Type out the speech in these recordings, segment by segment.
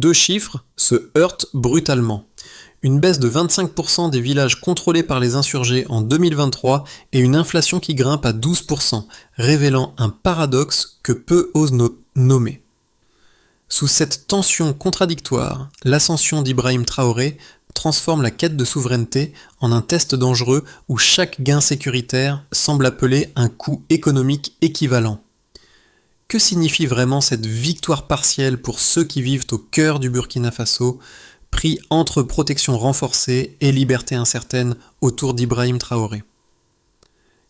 Deux chiffres se heurtent brutalement. Une baisse de 25% des villages contrôlés par les insurgés en 2023 et une inflation qui grimpe à 12%, révélant un paradoxe que peu osent nommer. Sous cette tension contradictoire, l'ascension d'Ibrahim Traoré transforme la quête de souveraineté en un test dangereux où chaque gain sécuritaire semble appeler un coût économique équivalent. Que signifie vraiment cette victoire partielle pour ceux qui vivent au cœur du Burkina Faso, pris entre protection renforcée et liberté incertaine autour d'Ibrahim Traoré?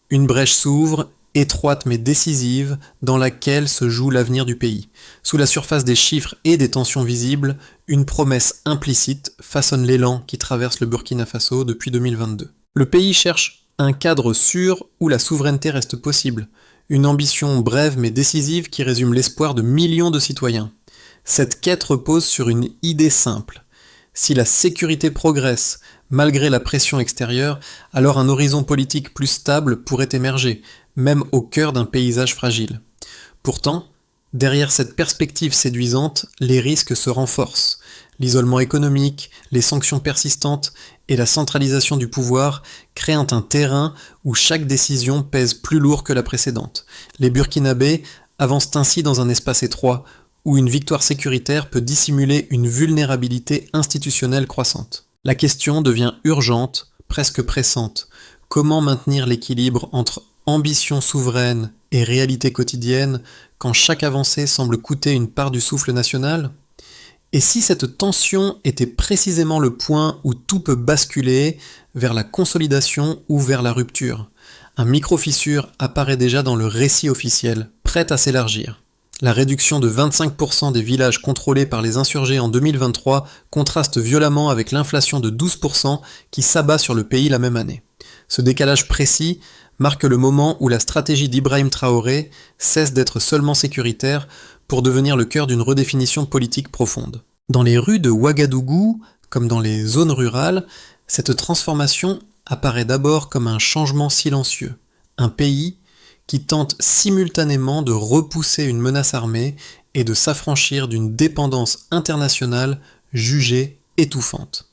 Une brèche s'ouvre, étroite mais décisive, dans laquelle se joue l'avenir du pays. Sous la surface des chiffres et des tensions visibles, une promesse implicite façonne l'élan qui traverse le Burkina Faso depuis 2022. Le pays cherche un cadre sûr où la souveraineté reste possible, une ambition brève mais décisive qui résume l'espoir de millions de citoyens. Cette quête repose sur une idée simple. Si la sécurité progresse, malgré la pression extérieure, alors un horizon politique plus stable pourrait émerger, même au cœur d'un paysage fragile. Pourtant, derrière cette perspective séduisante, les risques se renforcent. L'isolement économique, les sanctions persistantes et la centralisation du pouvoir créent un terrain où chaque décision pèse plus lourd que la précédente. Les Burkinabés avancent ainsi dans un espace étroit, où une victoire sécuritaire peut dissimuler une vulnérabilité institutionnelle croissante. La question devient urgente, presque pressante. Comment maintenir l'équilibre entre ambition souveraine et réalité quotidienne quand chaque avancée semble coûter une part du souffle national ? Et si cette tension était précisément le point où tout peut basculer vers la consolidation ou vers la rupture ? Un micro-fissure apparaît déjà dans le récit officiel, prêt à s'élargir. La réduction de 25% des villages contrôlés par les insurgés en 2023 contraste violemment avec l'inflation de 12% qui s'abat sur le pays la même année. Ce décalage précis marque le moment où la stratégie d'Ibrahim Traoré cesse d'être seulement sécuritaire pour devenir le cœur d'une redéfinition politique profonde. Dans les rues de Ouagadougou, comme dans les zones rurales, cette transformation apparaît d'abord comme un changement silencieux. Un pays qui tente simultanément de repousser une menace armée et de s'affranchir d'une dépendance internationale jugée étouffante.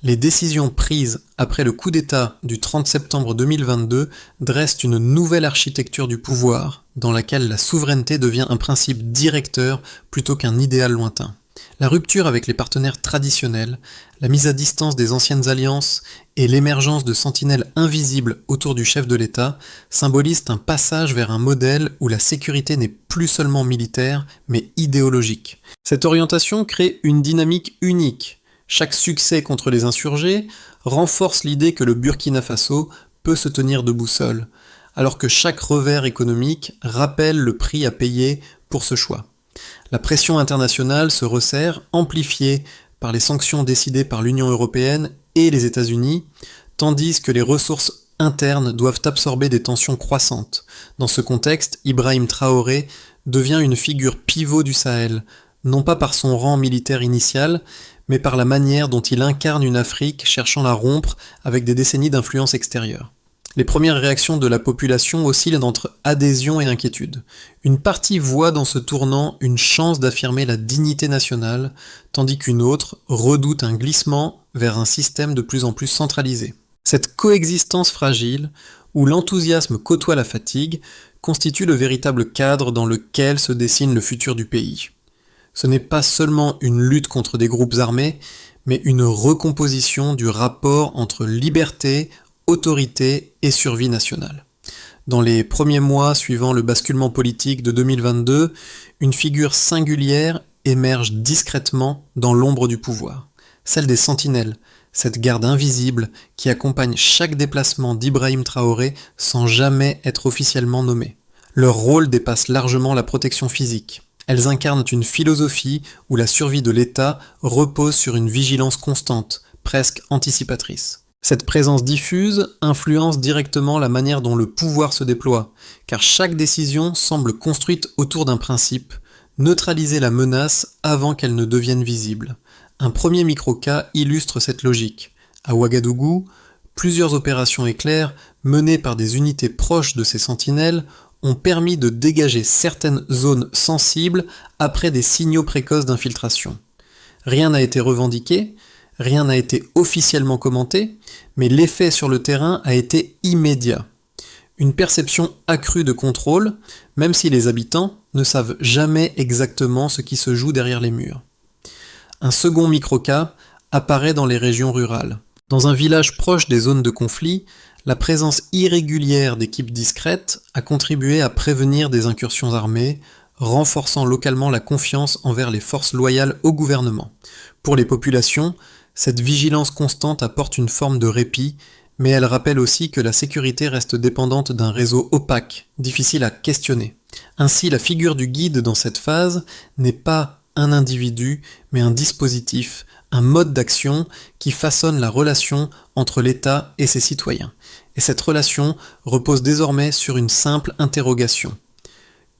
Les décisions prises après le coup d'État du 30 septembre 2022 dressent une nouvelle architecture du pouvoir dans laquelle la souveraineté devient un principe directeur plutôt qu'un idéal lointain. La rupture avec les partenaires traditionnels, la mise à distance des anciennes alliances et l'émergence de sentinelles invisibles autour du chef de l'État symbolisent un passage vers un modèle où la sécurité n'est plus seulement militaire, mais idéologique. Cette orientation crée une dynamique unique. Chaque succès contre les insurgés renforce l'idée que le Burkina Faso peut se tenir debout seul, alors que chaque revers économique rappelle le prix à payer pour ce choix. La pression internationale se resserre, amplifiée par les sanctions décidées par l'Union européenne et les États-Unis, tandis que les ressources internes doivent absorber des tensions croissantes. Dans ce contexte, Ibrahim Traoré devient une figure pivot du Sahel, non pas par son rang militaire initial, mais par la manière dont il incarne une Afrique cherchant à rompre avec des décennies d'influence extérieure. Les premières réactions de la population oscillent entre adhésion et inquiétude. Une partie voit dans ce tournant une chance d'affirmer la dignité nationale, tandis qu'une autre redoute un glissement vers un système de plus en plus centralisé. Cette coexistence fragile, où l'enthousiasme côtoie la fatigue, constitue le véritable cadre dans lequel se dessine le futur du pays. Ce n'est pas seulement une lutte contre des groupes armés, mais une recomposition du rapport entre liberté, autorité et survie nationale. Dans les premiers mois suivant le basculement politique de 2022, une figure singulière émerge discrètement dans l'ombre du pouvoir, celle des sentinelles, cette garde invisible qui accompagne chaque déplacement d'Ibrahim Traoré sans jamais être officiellement nommée. Leur rôle dépasse largement la protection physique. Elles incarnent une philosophie où la survie de l'État repose sur une vigilance constante, presque anticipatrice. Cette présence diffuse influence directement la manière dont le pouvoir se déploie, car chaque décision semble construite autour d'un principe, neutraliser la menace avant qu'elle ne devienne visible. Un premier microcas illustre cette logique. À Ouagadougou, plusieurs opérations éclairs, menées par des unités proches de ces sentinelles, ont permis de dégager certaines zones sensibles après des signaux précoces d'infiltration. Rien n'a été revendiqué, rien n'a été officiellement commenté, mais l'effet sur le terrain a été immédiat. Une perception accrue de contrôle, même si les habitants ne savent jamais exactement ce qui se joue derrière les murs. Un second microcas apparaît dans les régions rurales. Dans un village proche des zones de conflit, la présence irrégulière d'équipes discrètes a contribué à prévenir des incursions armées, renforçant localement la confiance envers les forces loyales au gouvernement. Pour les populations, cette vigilance constante apporte une forme de répit, mais elle rappelle aussi que la sécurité reste dépendante d'un réseau opaque, difficile à questionner. Ainsi, la figure du guide dans cette phase n'est pas un individu, mais un dispositif, un mode d'action qui façonne la relation entre l'État et ses citoyens. Et cette relation repose désormais sur une simple interrogation.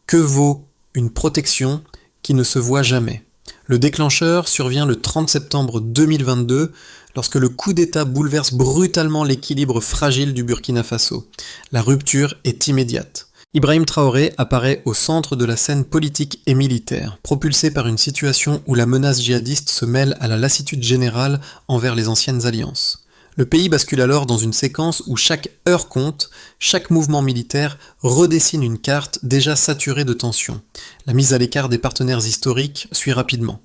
Que vaut une protection qui ne se voit jamais ? Le déclencheur survient le 30 septembre 2022, lorsque le coup d'État bouleverse brutalement l'équilibre fragile du Burkina Faso. La rupture est immédiate. Ibrahim Traoré apparaît au centre de la scène politique et militaire, propulsé par une situation où la menace djihadiste se mêle à la lassitude générale envers les anciennes alliances. Le pays bascule alors dans une séquence où chaque heure compte, chaque mouvement militaire redessine une carte déjà saturée de tensions. La mise à l'écart des partenaires historiques suit rapidement.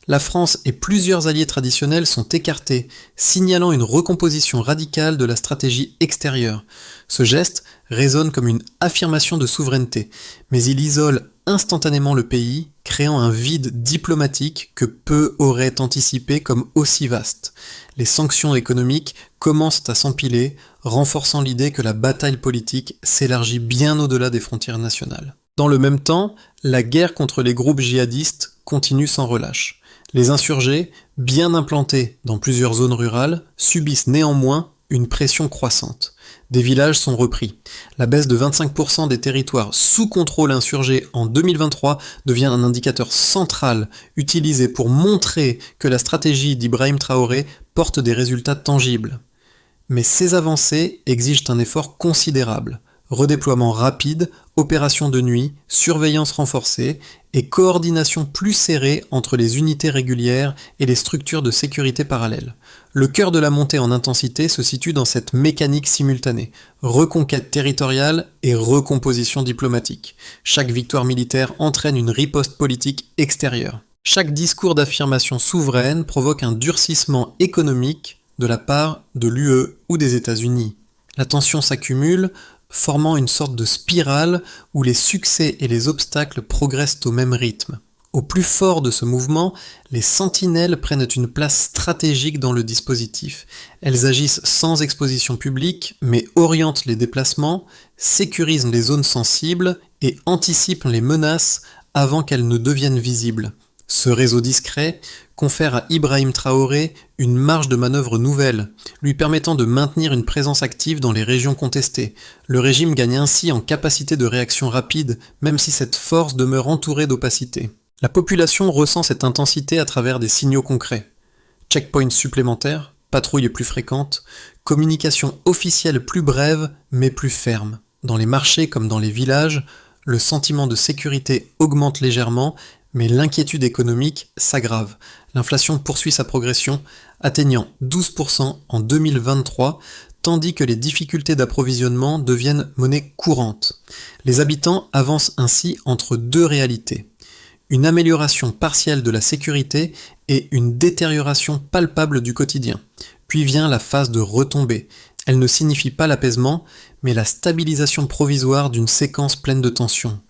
La France et plusieurs alliés traditionnels sont écartés, signalant une recomposition radicale de la stratégie extérieure. Ce geste résonne comme une affirmation de souveraineté, mais il isole instantanément le pays, créant un vide diplomatique que peu auraient anticipé comme aussi vaste. Les sanctions économiques commencent à s'empiler, renforçant l'idée que la bataille politique s'élargit bien au-delà des frontières nationales. Dans le même temps, la guerre contre les groupes djihadistes continue sans relâche. Les insurgés, bien implantés dans plusieurs zones rurales, subissent néanmoins une pression croissante. Des villages sont repris. La baisse de 25% des territoires sous contrôle insurgé en 2023 devient un indicateur central utilisé pour montrer que la stratégie d'Ibrahim Traoré porte des résultats tangibles. Mais ces avancées exigent un effort considérable. Redéploiement rapide, opérations de nuit, surveillance renforcée et coordination plus serrée entre les unités régulières et les structures de sécurité parallèles. Le cœur de la montée en intensité se situe dans cette mécanique simultanée, reconquête territoriale et recomposition diplomatique. Chaque victoire militaire entraîne une riposte politique extérieure. Chaque discours d'affirmation souveraine provoque un durcissement économique de la part de l'UE ou des États-Unis. La tension s'accumule, formant une sorte de spirale où les succès et les obstacles progressent au même rythme. Au plus fort de ce mouvement, les sentinelles prennent une place stratégique dans le dispositif. Elles agissent sans exposition publique, mais orientent les déplacements, sécurisent les zones sensibles et anticipent les menaces avant qu'elles ne deviennent visibles. Ce réseau discret confère à Ibrahim Traoré une marge de manœuvre nouvelle, lui permettant de maintenir une présence active dans les régions contestées. Le régime gagne ainsi en capacité de réaction rapide, même si cette force demeure entourée d'opacité. La population ressent cette intensité à travers des signaux concrets. Checkpoints supplémentaires, patrouilles plus fréquentes, communication officielle plus brève mais plus ferme. Dans les marchés comme dans les villages, le sentiment de sécurité augmente légèrement, mais l'inquiétude économique s'aggrave. L'inflation poursuit sa progression, atteignant 12% en 2023, tandis que les difficultés d'approvisionnement deviennent monnaie courante. Les habitants avancent ainsi entre deux réalités. Une amélioration partielle de la sécurité et une détérioration palpable du quotidien. Puis vient la phase de retombée. Elle ne signifie pas l'apaisement, mais la stabilisation provisoire d'une séquence pleine de tensions.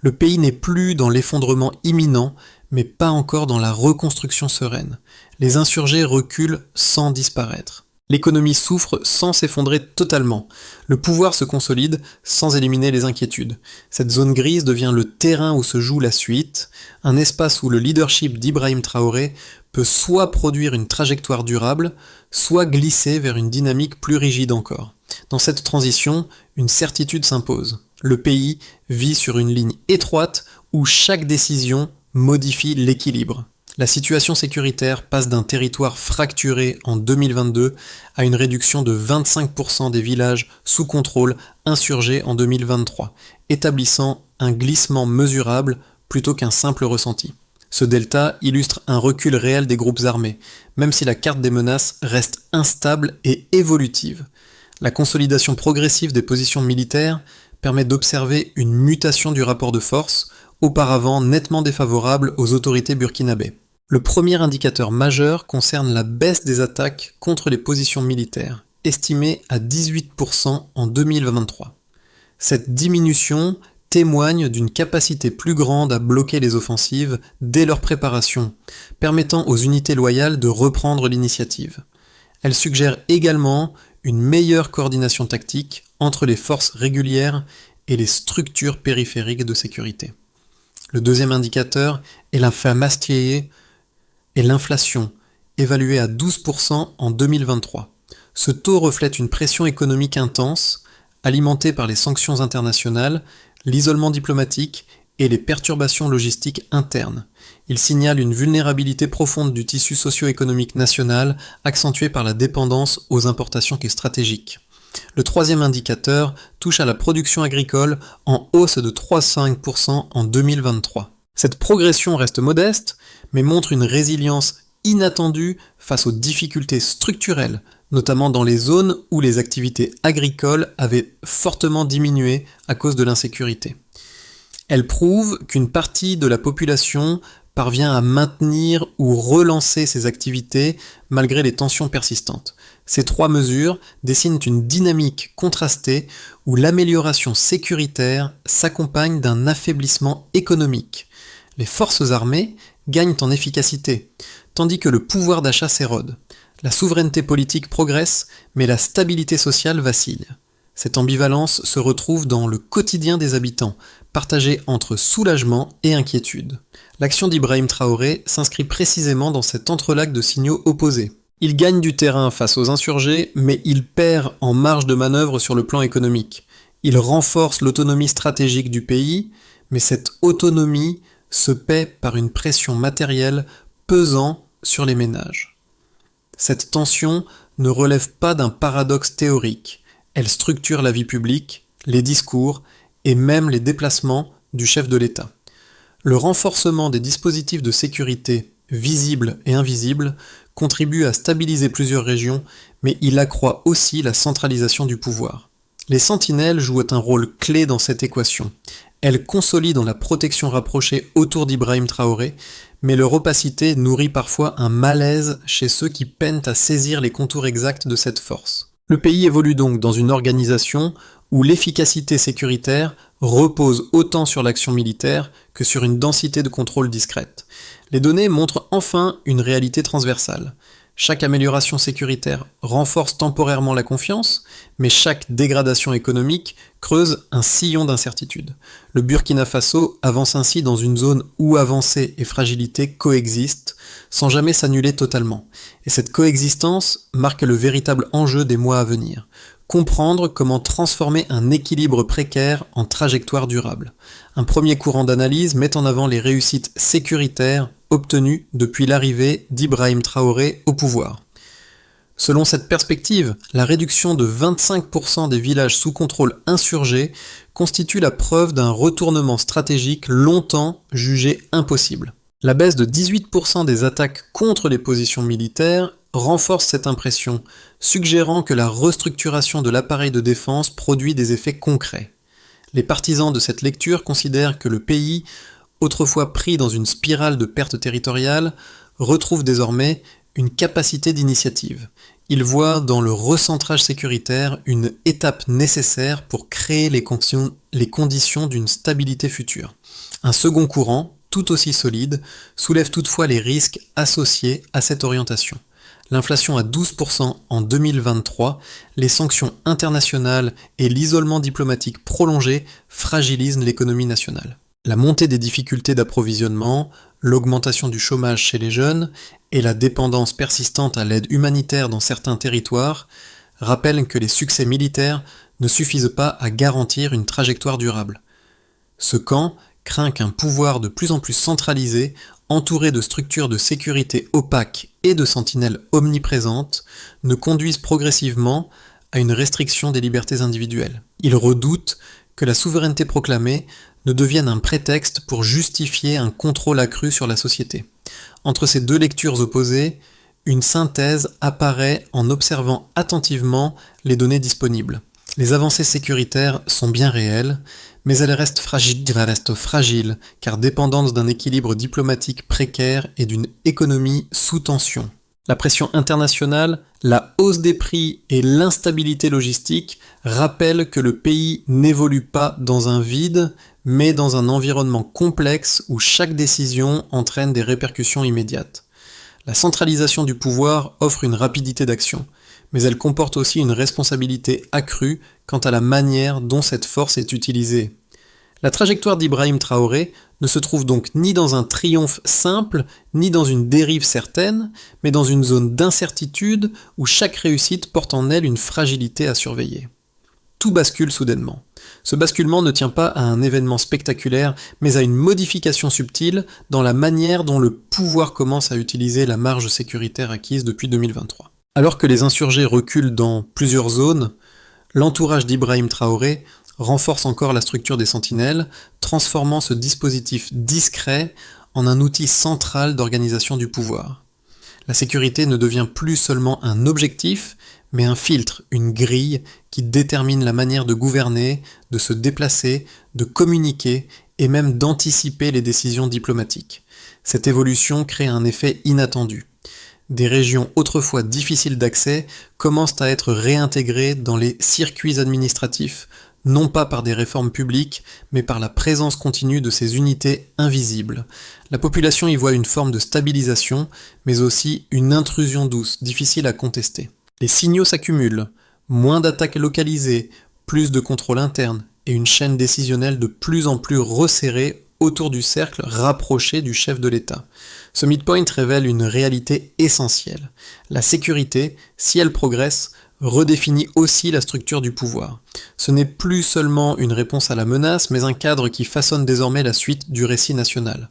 Le pays n'est plus dans l'effondrement imminent, mais pas encore dans la reconstruction sereine. Les insurgés reculent sans disparaître. L'économie souffre sans s'effondrer totalement. Le pouvoir se consolide sans éliminer les inquiétudes. Cette zone grise devient le terrain où se joue la suite, un espace où le leadership d'Ibrahim Traoré peut soit produire une trajectoire durable, soit glisser vers une dynamique plus rigide encore. Dans cette transition, une certitude s'impose. Le pays vit sur une ligne étroite où chaque décision modifie l'équilibre. La situation sécuritaire passe d'un territoire fracturé en 2022 à une réduction de 25% des villages sous contrôle insurgés en 2023, établissant un glissement mesurable plutôt qu'un simple ressenti. Ce delta illustre un recul réel des groupes armés, même si la carte des menaces reste instable et évolutive. La consolidation progressive des positions militaires permet d'observer une mutation du rapport de force, auparavant nettement défavorable aux autorités burkinabées. Le premier indicateur majeur concerne la baisse des attaques contre les positions militaires, estimée à 18% en 2023. Cette diminution témoigne d'une capacité plus grande à bloquer les offensives dès leur préparation, permettant aux unités loyales de reprendre l'initiative. Elle suggère également une meilleure coordination tactique entre les forces régulières et les structures périphériques de sécurité. Le deuxième indicateur est l'inflation, évaluée à 12% en 2023. Ce taux reflète une pression économique intense, alimentée par les sanctions internationales, l'isolement diplomatique et les perturbations logistiques internes. Il signale une vulnérabilité profonde du tissu socio-économique national, accentuée par la dépendance aux importations qui est stratégique. Le troisième indicateur touche à la production agricole en hausse de 3,5% en 2023. Cette progression reste modeste, mais montre une résilience inattendue face aux difficultés structurelles, notamment dans les zones où les activités agricoles avaient fortement diminué à cause de l'insécurité. Elle prouve qu'une partie de la population parvient à maintenir ou relancer ses activités malgré les tensions persistantes. Ces trois mesures dessinent une dynamique contrastée où l'amélioration sécuritaire s'accompagne d'un affaiblissement économique. Les forces armées gagnent en efficacité, tandis que le pouvoir d'achat s'érode. La souveraineté politique progresse, mais la stabilité sociale vacille. Cette ambivalence se retrouve dans le quotidien des habitants, partagé entre soulagement et inquiétude. L'action d'Ibrahim Traoré s'inscrit précisément dans cet entrelac de signaux opposés. Il gagne du terrain face aux insurgés, mais il perd en marge de manœuvre sur le plan économique. Il renforce l'autonomie stratégique du pays, mais cette autonomie se paie par une pression matérielle pesant sur les ménages. Cette tension ne relève pas d'un paradoxe théorique. Elle structure la vie publique, les discours et même les déplacements du chef de l'État. Le renforcement des dispositifs de sécurité, visibles et invisibles, contribue à stabiliser plusieurs régions, mais il accroît aussi la centralisation du pouvoir. Les sentinelles jouent un rôle clé dans cette équation. Elles consolident la protection rapprochée autour d'Ibrahim Traoré, mais leur opacité nourrit parfois un malaise chez ceux qui peinent à saisir les contours exacts de cette force. Le pays évolue donc dans une organisation où l'efficacité sécuritaire repose autant sur l'action militaire que sur une densité de contrôle discrète. Les données montrent enfin une réalité transversale. Chaque amélioration sécuritaire renforce temporairement la confiance, mais chaque dégradation économique creuse un sillon d'incertitude. Le Burkina Faso avance ainsi dans une zone où avancée et fragilité coexistent, sans jamais s'annuler totalement. Et cette coexistence marque le véritable enjeu des mois à venir. Comprendre comment transformer un équilibre précaire en trajectoire durable. Un premier courant d'analyse met en avant les réussites sécuritaires obtenues depuis l'arrivée d'Ibrahim Traoré au pouvoir. Selon cette perspective, la réduction de 25% des villages sous contrôle insurgé constitue la preuve d'un retournement stratégique longtemps jugé impossible. La baisse de 18% des attaques contre les positions militaires renforce cette impression, suggérant que la restructuration de l'appareil de défense produit des effets concrets. Les partisans de cette lecture considèrent que le pays, autrefois pris dans une spirale de pertes territoriales, retrouve désormais une capacité d'initiative. Ils voient dans le recentrage sécuritaire une étape nécessaire pour créer les conditions d'une stabilité future. Un second courant, tout aussi solide, soulève toutefois les risques associés à cette orientation. L'inflation à 12% en 2023, les sanctions internationales et l'isolement diplomatique prolongé fragilisent l'économie nationale. La montée des difficultés d'approvisionnement, l'augmentation du chômage chez les jeunes et la dépendance persistante à l'aide humanitaire dans certains territoires rappellent que les succès militaires ne suffisent pas à garantir une trajectoire durable. Ce camp craint qu'un pouvoir de plus en plus centralisé, entouré de structures de sécurité opaques et de sentinelles omniprésentes, ne conduise progressivement à une restriction des libertés individuelles. Il redoute que la souveraineté proclamée ne devienne un prétexte pour justifier un contrôle accru sur la société. Entre ces deux lectures opposées, une synthèse apparaît en observant attentivement les données disponibles. Les avancées sécuritaires sont bien réelles, mais elles restent fragiles car dépendantes d'un équilibre diplomatique précaire et d'une économie sous tension. La pression internationale, la hausse des prix et l'instabilité logistique rappellent que le pays n'évolue pas dans un vide, mais dans un environnement complexe où chaque décision entraîne des répercussions immédiates. La centralisation du pouvoir offre une rapidité d'action, mais elle comporte aussi une responsabilité accrue quant à la manière dont cette force est utilisée. La trajectoire d'Ibrahim Traoré ne se trouve donc ni dans un triomphe simple, ni dans une dérive certaine, mais dans une zone d'incertitude où chaque réussite porte en elle une fragilité à surveiller. Tout bascule soudainement. Ce basculement ne tient pas à un événement spectaculaire, mais à une modification subtile dans la manière dont le pouvoir commence à utiliser la marge sécuritaire acquise depuis 2023. Alors que les insurgés reculent dans plusieurs zones, l'entourage d'Ibrahim Traoré renforce encore la structure des sentinelles, transformant ce dispositif discret en un outil central d'organisation du pouvoir. La sécurité ne devient plus seulement un objectif, mais un filtre, une grille qui détermine la manière de gouverner, de se déplacer, de communiquer et même d'anticiper les décisions diplomatiques. Cette évolution crée un effet inattendu. Des régions autrefois difficiles d'accès commencent à être réintégrées dans les circuits administratifs, non pas par des réformes publiques, mais par la présence continue de ces unités invisibles. La population y voit une forme de stabilisation, mais aussi une intrusion douce, difficile à contester. Les signaux s'accumulent, moins d'attaques localisées, plus de contrôle interne, et une chaîne décisionnelle de plus en plus resserrée autour du cercle rapproché du chef de l'État. Ce midpoint révèle une réalité essentielle. La sécurité, si elle progresse, redéfinit aussi la structure du pouvoir. Ce n'est plus seulement une réponse à la menace, mais un cadre qui façonne désormais la suite du récit national.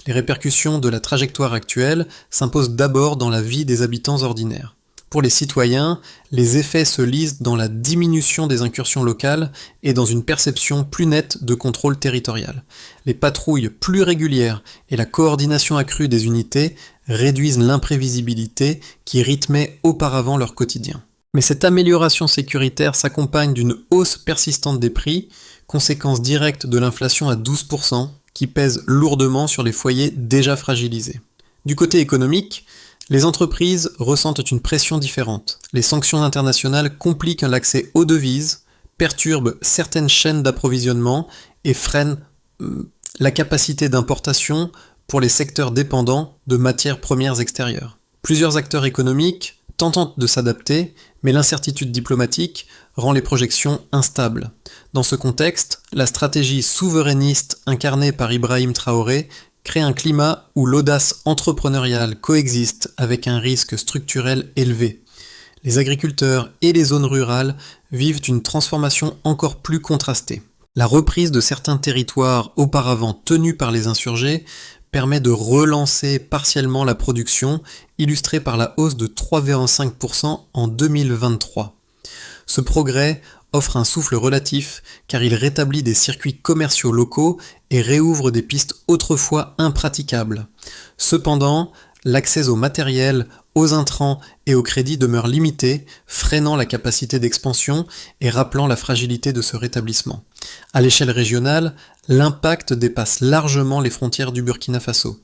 Les répercussions de la trajectoire actuelle s'imposent d'abord dans la vie des habitants ordinaires. Pour les citoyens, les effets se lisent dans la diminution des incursions locales et dans une perception plus nette de contrôle territorial. Les patrouilles plus régulières et la coordination accrue des unités réduisent l'imprévisibilité qui rythmait auparavant leur quotidien. Mais cette amélioration sécuritaire s'accompagne d'une hausse persistante des prix, conséquence directe de l'inflation à 12%, qui pèse lourdement sur les foyers déjà fragilisés. Du côté économique, les entreprises ressentent une pression différente. Les sanctions internationales compliquent l'accès aux devises, perturbent certaines chaînes d'approvisionnement et freinent la capacité d'importation pour les secteurs dépendants de matières premières extérieures. Plusieurs acteurs économiques tentent de s'adapter, mais l'incertitude diplomatique rend les projections instables. Dans ce contexte, la stratégie souverainiste incarnée par Ibrahim Traoré crée un climat où l'audace entrepreneuriale coexiste avec un risque structurel élevé. Les agriculteurs et les zones rurales vivent une transformation encore plus contrastée. La reprise de certains territoires auparavant tenus par les insurgés permet de relancer partiellement la production, illustrée par la hausse de 3,5% en 2023. Ce progrès offre un souffle relatif car il rétablit des circuits commerciaux locaux et réouvre des pistes autrefois impraticables. Cependant, l'accès au matériel, aux intrants et au crédit demeure limité, freinant la capacité d'expansion et rappelant la fragilité de ce rétablissement. À l'échelle régionale, l'impact dépasse largement les frontières du Burkina Faso.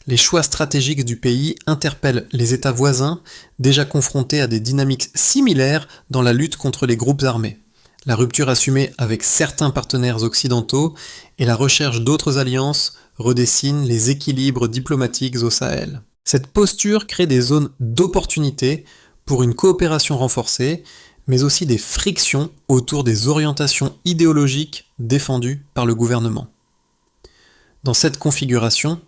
Les choix stratégiques du pays interpellent les États voisins, déjà confrontés à des dynamiques similaires dans la lutte contre les groupes armés. La rupture assumée avec certains partenaires occidentaux et la recherche d'autres alliances redessinent les équilibres diplomatiques au Sahel. Cette posture crée des zones d'opportunité pour une coopération renforcée, mais aussi des frictions autour des orientations idéologiques défendues par le gouvernement. Dans cette configuration,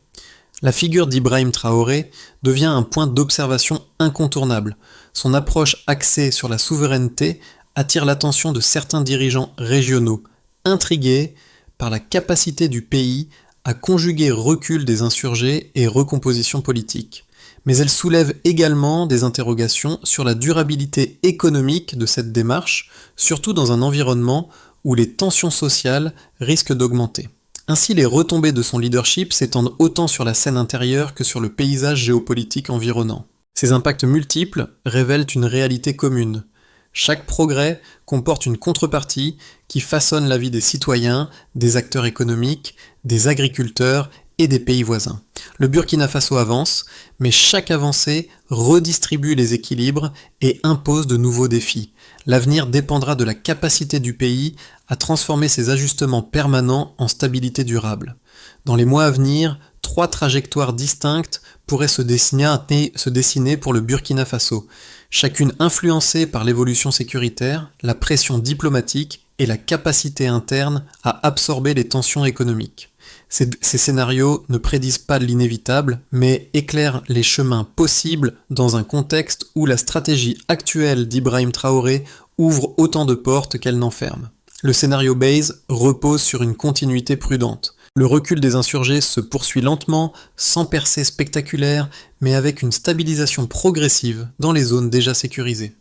la figure d'Ibrahim Traoré devient un point d'observation incontournable. Son approche axée sur la souveraineté attire l'attention de certains dirigeants régionaux, intrigués par la capacité du pays à conjuguer recul des insurgés et recomposition politique. Mais elle soulève également des interrogations sur la durabilité économique de cette démarche, surtout dans un environnement où les tensions sociales risquent d'augmenter. Ainsi, les retombées de son leadership s'étendent autant sur la scène intérieure que sur le paysage géopolitique environnant. Ces impacts multiples révèlent une réalité commune. Chaque progrès comporte une contrepartie qui façonne la vie des citoyens, des acteurs économiques, des agriculteurs et des pays voisins. Le Burkina Faso avance, mais chaque avancée redistribue les équilibres et impose de nouveaux défis. L'avenir dépendra de la capacité du pays à transformer ses ajustements permanents en stabilité durable. Dans les mois à venir, 3 trajectoires distinctes pourraient se dessiner pour le Burkina Faso, chacune influencée par l'évolution sécuritaire, la pression diplomatique et la capacité interne à absorber les tensions économiques. Ces scénarios ne prédisent pas l'inévitable, mais éclairent les chemins possibles dans un contexte où la stratégie actuelle d'Ibrahim Traoré ouvre autant de portes qu'elle n'enferme. Le scénario Base repose sur une continuité prudente. Le recul des insurgés se poursuit lentement, sans percée spectaculaire, mais avec une stabilisation progressive dans les zones déjà sécurisées.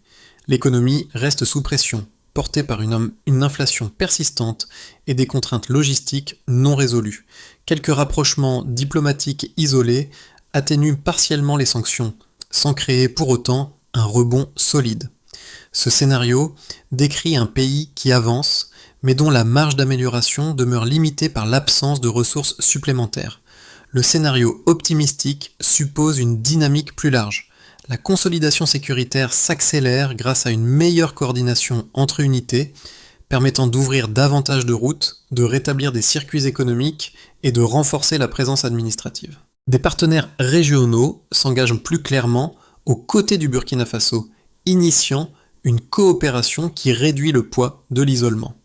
L'économie reste sous pression, portée par une inflation persistante et des contraintes logistiques non résolues. Quelques rapprochements diplomatiques isolés atténuent partiellement les sanctions, sans créer pour autant un rebond solide. Ce scénario décrit un pays qui avance, mais dont la marge d'amélioration demeure limitée par l'absence de ressources supplémentaires. Le scénario optimistique suppose une dynamique plus large. La consolidation sécuritaire s'accélère grâce à une meilleure coordination entre unités, permettant d'ouvrir davantage de routes, de rétablir des circuits économiques et de renforcer la présence administrative. Des partenaires régionaux s'engagent plus clairement aux côtés du Burkina Faso, initiant une coopération qui réduit le poids de l'isolement.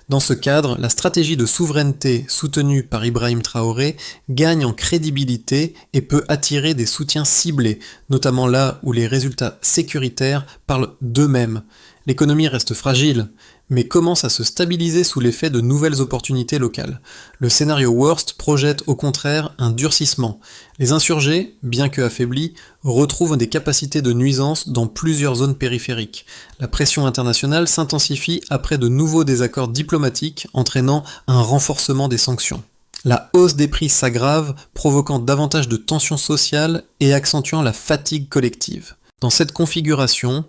Dans ce cadre, la stratégie de souveraineté soutenue par Ibrahim Traoré gagne en crédibilité et peut attirer des soutiens ciblés, notamment là où les résultats sécuritaires parlent d'eux-mêmes. L'économie reste fragile, mais commence à se stabiliser sous l'effet de nouvelles opportunités locales. Le scénario worst projette au contraire un durcissement. Les insurgés, bien que affaiblis, retrouvent des capacités de nuisance dans plusieurs zones périphériques. La pression internationale s'intensifie après de nouveaux désaccords diplomatiques entraînant un renforcement des sanctions. La hausse des prix s'aggrave, provoquant davantage de tensions sociales et accentuant la fatigue collective. Dans cette configuration,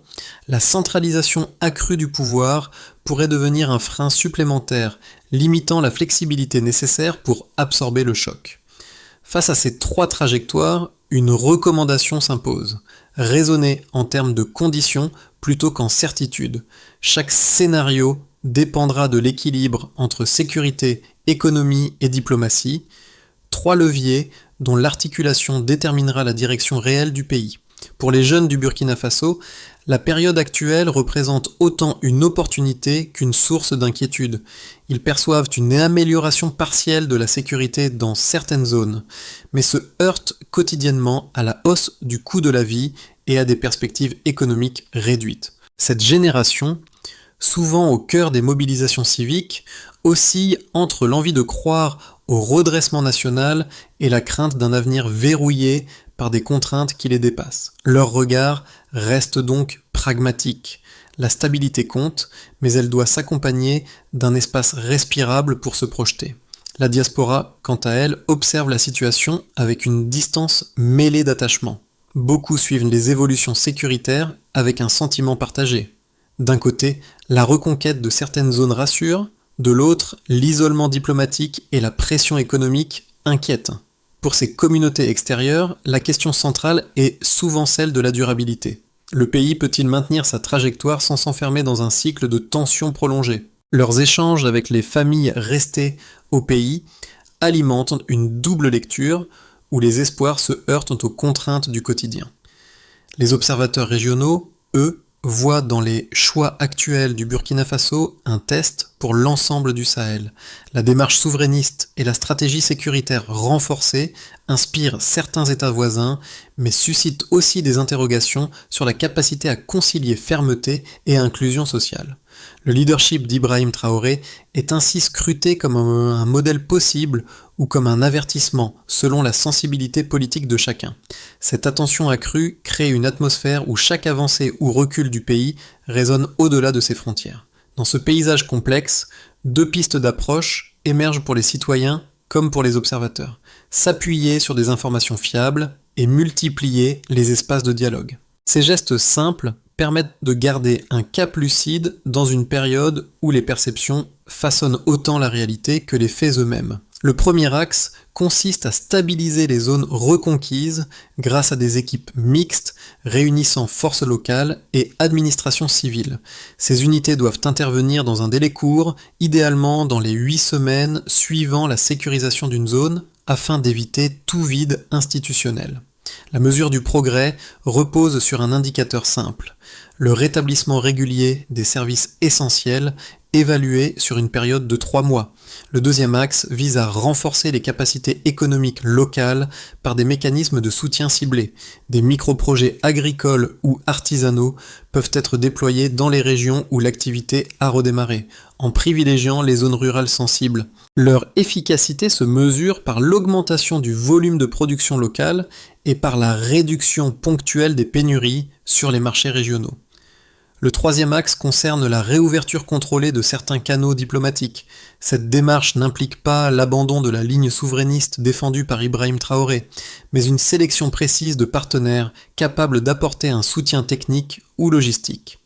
la centralisation accrue du pouvoir pourrait devenir un frein supplémentaire, limitant la flexibilité nécessaire pour absorber le choc. Face à ces 3 trajectoires, une recommandation s'impose. Raisonner en termes de conditions plutôt qu'en certitude. Chaque scénario dépendra de l'équilibre entre sécurité, économie et diplomatie, 3 leviers dont l'articulation déterminera la direction réelle du pays. Pour les jeunes du Burkina Faso, la période actuelle représente autant une opportunité qu'une source d'inquiétude. Ils perçoivent une amélioration partielle de la sécurité dans certaines zones, mais se heurtent quotidiennement à la hausse du coût de la vie et à des perspectives économiques réduites. Cette génération, souvent au cœur des mobilisations civiques, oscille entre l'envie de croire au redressement national et la crainte d'un avenir verrouillé par des contraintes qui les dépassent. Leur regard reste donc pragmatique. La stabilité compte, mais elle doit s'accompagner d'un espace respirable pour se projeter. La diaspora, quant à elle, observe la situation avec une distance mêlée d'attachement. Beaucoup suivent les évolutions sécuritaires avec un sentiment partagé. D'un côté, la reconquête de certaines zones rassure, de l'autre, l'isolement diplomatique et la pression économique inquiètent. Pour ces communautés extérieures, la question centrale est souvent celle de la durabilité. Le pays peut-il maintenir sa trajectoire sans s'enfermer dans un cycle de tensions prolongées ? Leurs échanges avec les familles restées au pays alimentent une double lecture où les espoirs se heurtent aux contraintes du quotidien. Les observateurs régionaux, eux, voient dans les choix actuels du Burkina Faso un test pour l'ensemble du Sahel. La démarche souverainiste et la stratégie sécuritaire renforcée inspirent certains États voisins, mais suscitent aussi des interrogations sur la capacité à concilier fermeté et inclusion sociale. Le leadership d'Ibrahim Traoré est ainsi scruté comme un modèle possible ou comme un avertissement, selon la sensibilité politique de chacun. Cette attention accrue crée une atmosphère où chaque avancée ou recul du pays résonne au-delà de ses frontières. Dans ce paysage complexe, 2 pistes d'approche émerge pour les citoyens comme pour les observateurs. S'appuyer sur des informations fiables et multiplier les espaces de dialogue. Ces gestes simples permettent de garder un cap lucide dans une période où les perceptions façonnent autant la réalité que les faits eux-mêmes. Le premier axe consiste à stabiliser les zones reconquises grâce à des équipes mixtes réunissant forces locales et administration civile. Ces unités doivent intervenir dans un délai court, idéalement dans les 8 semaines suivant la sécurisation d'une zone, afin d'éviter tout vide institutionnel. La mesure du progrès repose sur un indicateur simple, le rétablissement régulier des services essentiels évalué sur une période de 3 mois. Le deuxième axe vise à renforcer les capacités économiques locales par des mécanismes de soutien ciblés. Des micro-projets agricoles ou artisanaux peuvent être déployés dans les régions où l'activité a redémarré, en privilégiant les zones rurales sensibles. Leur efficacité se mesure par l'augmentation du volume de production locale et par la réduction ponctuelle des pénuries sur les marchés régionaux. Le troisième axe concerne la réouverture contrôlée de certains canaux diplomatiques. Cette démarche n'implique pas l'abandon de la ligne souverainiste défendue par Ibrahim Traoré, mais une sélection précise de partenaires capables d'apporter un soutien technique ou logistique.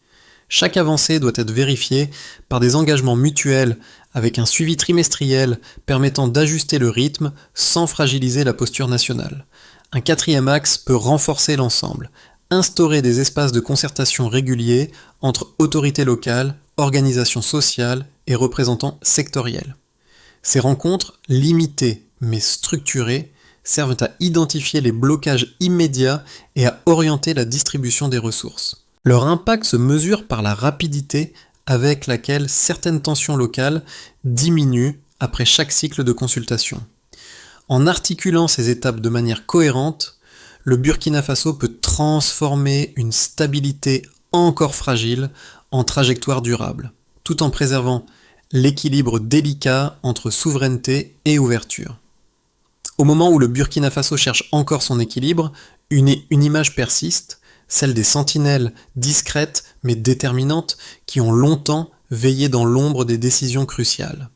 Chaque avancée doit être vérifiée par des engagements mutuels avec un suivi trimestriel permettant d'ajuster le rythme sans fragiliser la posture nationale. Un quatrième axe peut renforcer l'ensemble. Instaurer des espaces de concertation réguliers entre autorités locales, organisations sociales et représentants sectoriels. Ces rencontres, limitées mais structurées, servent à identifier les blocages immédiats et à orienter la distribution des ressources. Leur impact se mesure par la rapidité avec laquelle certaines tensions locales diminuent après chaque cycle de consultation. En articulant ces étapes de manière cohérente, le Burkina Faso peut transformer une stabilité encore fragile en trajectoire durable, tout en préservant l'équilibre délicat entre souveraineté et ouverture. Au moment où le Burkina Faso cherche encore son équilibre, une image persiste, celle des sentinelles discrètes mais déterminantes qui ont longtemps veillé dans l'ombre des décisions cruciales.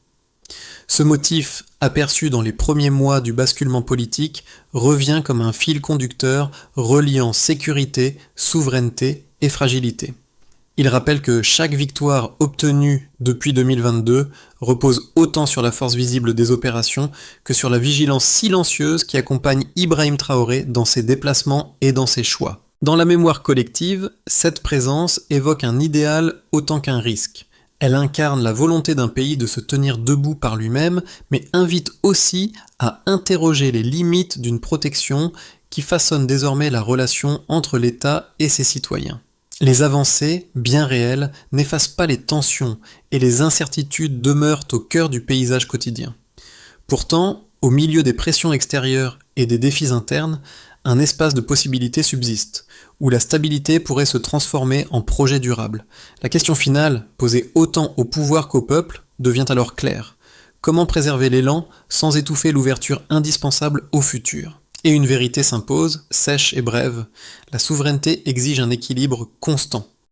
Ce motif, aperçu dans les premiers mois du basculement politique, revient comme un fil conducteur reliant sécurité, souveraineté et fragilité. Il rappelle que chaque victoire obtenue depuis 2022 repose autant sur la force visible des opérations que sur la vigilance silencieuse qui accompagne Ibrahim Traoré dans ses déplacements et dans ses choix. Dans la mémoire collective, cette présence évoque un idéal autant qu'un risque. Elle incarne la volonté d'un pays de se tenir debout par lui-même, mais invite aussi à interroger les limites d'une protection qui façonne désormais la relation entre l'État et ses citoyens. Les avancées, bien réelles, n'effacent pas les tensions et les incertitudes demeurent au cœur du paysage quotidien. Pourtant, au milieu des pressions extérieures et des défis internes, un espace de possibilités subsiste, où la stabilité pourrait se transformer en projet durable. La question finale, posée autant au pouvoir qu'au peuple, devient alors claire. Comment préserver l'élan sans étouffer l'ouverture indispensable au futur ? Et une vérité s'impose, sèche et brève. La souveraineté exige un équilibre constant.